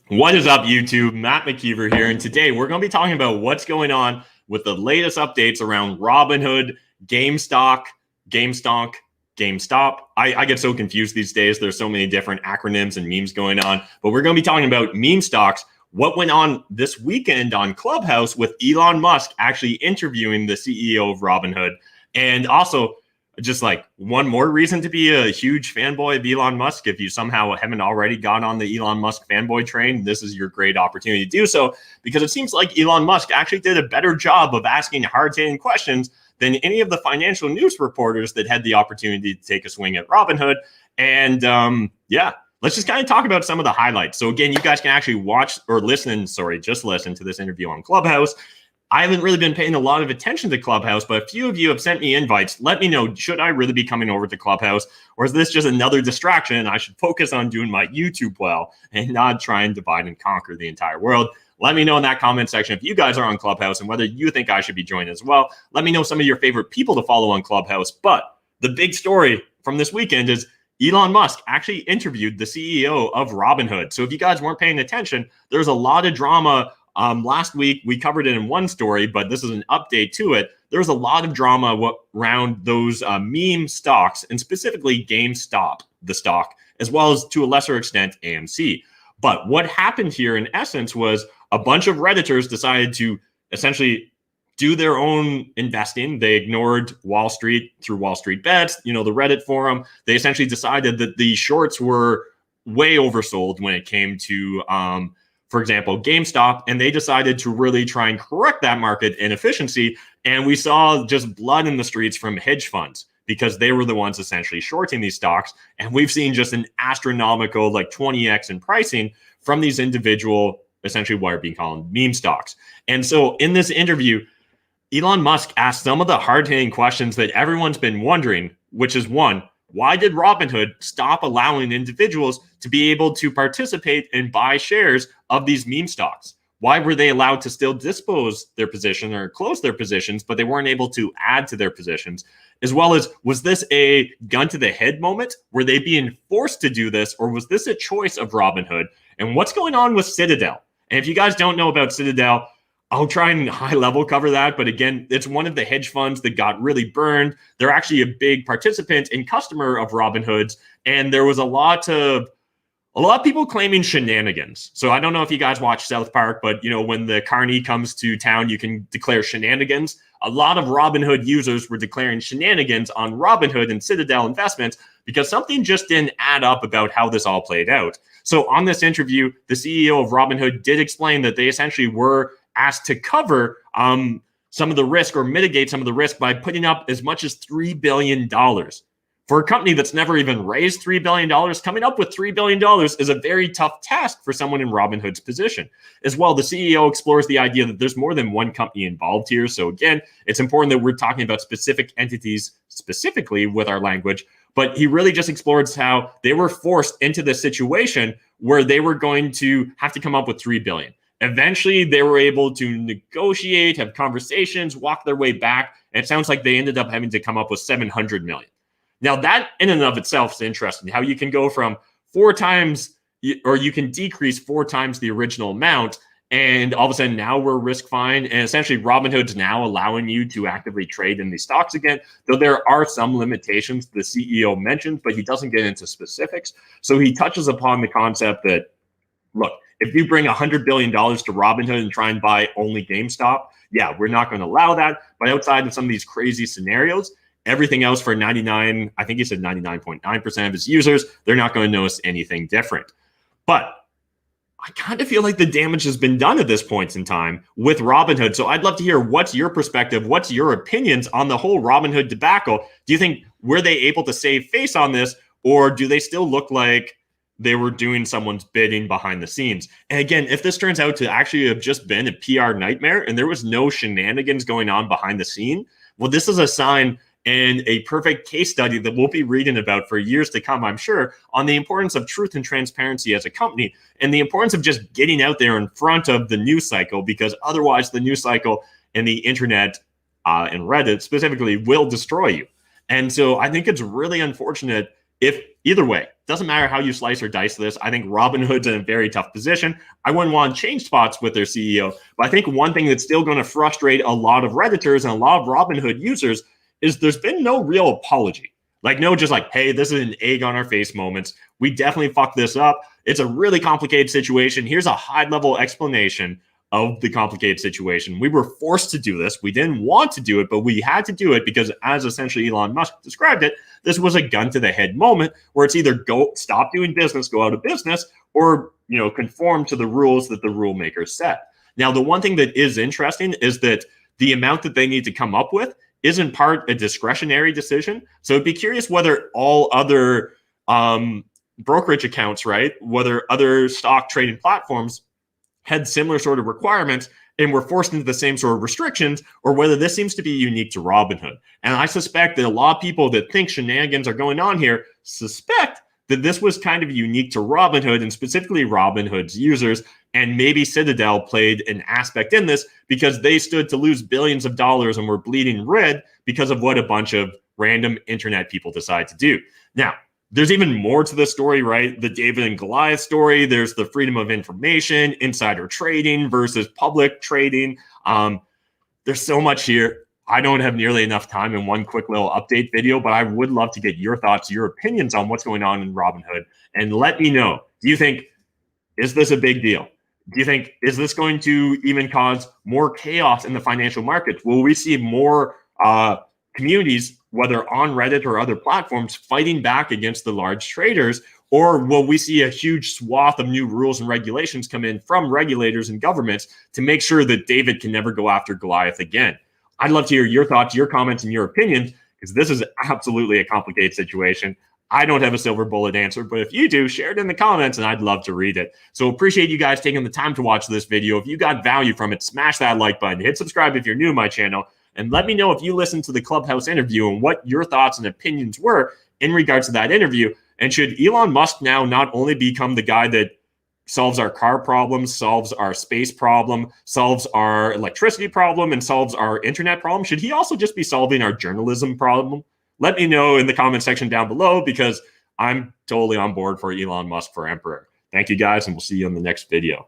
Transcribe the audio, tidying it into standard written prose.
What is up, YouTube? Matt McKeever here, and today we're going to be talking about what's going on with the latest updates around Robinhood, GameStop. I get so confused these days. There's so many different acronyms and memes going on, but we're going to be talking about meme stocks. What went on this weekend on Clubhouse with Elon Musk actually interviewing the CEO of Robinhood, and also just like one more reason to be a huge fanboy of Elon Musk. If you somehow haven't already gone on the Elon Musk fanboy train, this is your great opportunity to do so, because it seems like Elon Musk actually did a better job of asking hard-hitting questions than any of the financial news reporters that had the opportunity to take a swing at Robinhood. And let's just kind of talk about some of the highlights. So again, you guys can actually watch or just listen to this interview on Clubhouse. I haven't really been paying a lot of attention to Clubhouse, but a few of you have sent me invites. Let me know, should I really be coming over to Clubhouse, or is this just another distraction? I should focus on doing my YouTube well and not try and divide and conquer the entire world. Let me know in that comment section if you guys are on Clubhouse and whether you think I should be joining as well. Let me know some of your favorite people to follow on Clubhouse. But the big story from this weekend is Elon Musk actually interviewed the CEO of Robinhood. So if you guys weren't paying attention, there's a lot of drama. Last week, we covered it in one story, but this is an update to it. There's a lot of drama around those meme stocks, and specifically GameStop, the stock, as well as to a lesser extent AMC. But what happened here in essence was a bunch of Redditors decided to essentially do their own investing. They ignored Wall Street through Wall Street Bets, the Reddit forum. They essentially decided that the shorts were way oversold when it came to for example, GameStop, and they decided to really try and correct that market inefficiency. And we saw just blood in the streets from hedge funds because they were the ones essentially shorting these stocks. And we've seen just an astronomical, like 20x in pricing from these individual, essentially what are being called meme stocks. And so in this interview, Elon Musk asked some of the hard-hitting questions that everyone's been wondering, which is one, why did Robinhood stop allowing individuals to be able to participate and buy shares of these meme stocks? Why were they allowed to still dispose their position or close their positions, but they weren't able to add to their positions? As well as, was this a gun to the head moment? Were they being forced to do this, or was this a choice of Robinhood? And what's going on with Citadel? And if you guys don't know about Citadel, I'll try and high level cover that. But again, it's one of the hedge funds that got really burned. They're actually a big participant and customer of Robinhood's. And there was a lot of people claiming shenanigans. So I don't know if you guys watch South Park, but when the carny comes to town, you can declare shenanigans. A lot of Robinhood users were declaring shenanigans on Robinhood and Citadel investments because something just didn't add up about how this all played out. So on this interview, the CEO of Robinhood did explain that they essentially were asked to cover some of the risk or mitigate some of the risk by putting up as much as $3 billion. For a company that's never even raised $3 billion, coming up with $3 billion is a very tough task for someone in Robinhood's position. As well, the CEO explores the idea that there's more than one company involved here. So again, it's important that we're talking about specific entities specifically with our language, but he really just explores how they were forced into this situation where they were going to have to come up with $3 billion. Eventually, they were able to negotiate, have conversations, walk their way back. And it sounds like they ended up having to come up with $700 million. Now, that in and of itself is interesting, how you can go from 4 times, or you can decrease 4 times the original amount. And all of a sudden, now we're risk fine. And essentially, Robinhood's now allowing you to actively trade in these stocks again, though there are some limitations the CEO mentions, but he doesn't get into specifics. So he touches upon the concept that, look, if you bring $100 billion to Robinhood and try and buy only GameStop, yeah, we're not going to allow that. But outside of some of these crazy scenarios, everything else for 99, I think he said 99.9% of his users, they're not going to notice anything different. But I kind of feel like the damage has been done at this point in time with Robinhood. So I'd love to hear what's your perspective, what's your opinions on the whole Robinhood debacle. Do you think, were they able to save face on this, or do they still look like they were doing someone's bidding behind the scenes? And again, if this turns out to actually have just been a PR nightmare and there was no shenanigans going on behind the scene, well, this is a sign and a perfect case study that we'll be reading about for years to come, I'm sure, on the importance of truth and transparency as a company and the importance of just getting out there in front of the news cycle, because otherwise the news cycle and the internet and Reddit specifically will destroy you. And so I think it's really unfortunate if either way, doesn't matter how you slice or dice this. I think Robinhood's in a very tough position. I wouldn't want to change spots with their CEO, but I think one thing that's still going to frustrate a lot of Redditors and a lot of Robinhood users is there's been no real apology. Like, no, just like, hey, this is an egg on our face moments. We definitely fucked this up. It's a really complicated situation. Here's a high-level explanation of the complicated situation. We were forced to do this. We didn't want to do it, but we had to do it because, as essentially Elon Musk described it, this was a gun to the head moment where it's either go stop doing business, go out of business, or conform to the rules that the rule makers set. Now, the one thing that is interesting is that the amount that they need to come up with is in part a discretionary decision. So I'd be curious whether all other brokerage accounts, right, whether other stock trading platforms had similar sort of requirements and were forced into the same sort of restrictions, or whether this seems to be unique to Robinhood. And I suspect that a lot of people that think shenanigans are going on here suspect that this was kind of unique to Robinhood and specifically Robinhood's users, and maybe Citadel played an aspect in this because they stood to lose billions of dollars and were bleeding red because of what a bunch of random internet people decide to do. Now, there's even more to the story, right? The David and Goliath story. There's the freedom of information, insider trading versus public trading. There's so much here. I don't have nearly enough time in one quick little update video, but I would love to get your thoughts, your opinions on what's going on in Robinhood. And let me know, do you think, is this a big deal? Do you think, is this going to even cause more chaos in the financial markets? Will we see more communities, whether on Reddit or other platforms, fighting back against the large traders? Or will we see a huge swath of new rules and regulations come in from regulators and governments to make sure that David can never go after Goliath again? I'd love to hear your thoughts, your comments, and your opinions, because this is absolutely a complicated situation. I don't have a silver bullet answer, but if you do, share it in the comments and I'd love to read it. So appreciate you guys taking the time to watch this video. If you got value from it, smash that like button, hit subscribe if you're new to my channel, and let me know if you listened to the Clubhouse interview and what your thoughts and opinions were in regards to that interview. And should Elon Musk now not only become the guy that solves our car problems, solves our space problem, solves our electricity problem, and solves our internet problem, should he also just be solving our journalism problem? Let me know in the comment section down below, because I'm totally on board for Elon Musk for emperor. Thank you guys, and we'll see you in the next video.